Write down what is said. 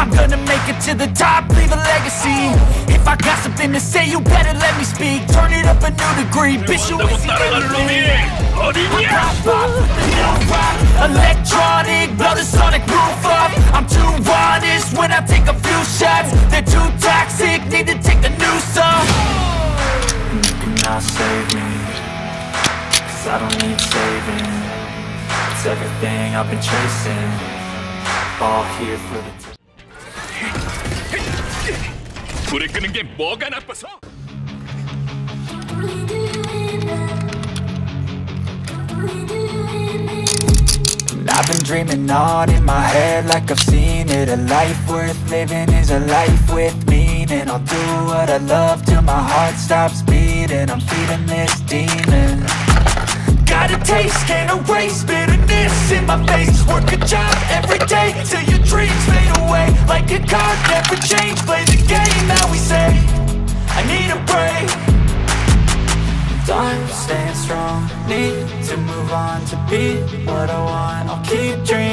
I'm gonna make it to the top, leave a legacy. If I got something to say, you better let me speak. Turn it up a new degree, bitch, you ain't seen anything. I pop with the new rock, electronic, blow the sonic roof up. I'm too honest when I take a few shots. They're too toxic, need to take a new song. And you cannot save me, cause I don't need saving. It's everything I've been chasing, all here for the 불을 끄는 게 뭐가 나빠서? I've been dreaming on in my head like I've seen it. A life worth living is a life with meaning. I'll do what I love till my heart stops beating. I'm feeding this demon. Got a taste, can't erase bitterness in my face. Work a job every day till your dreams fade away. Like a card, never change, play the game that we say. I need a break. Done staying strong, need to move on to be what I want. I'll keep dreaming.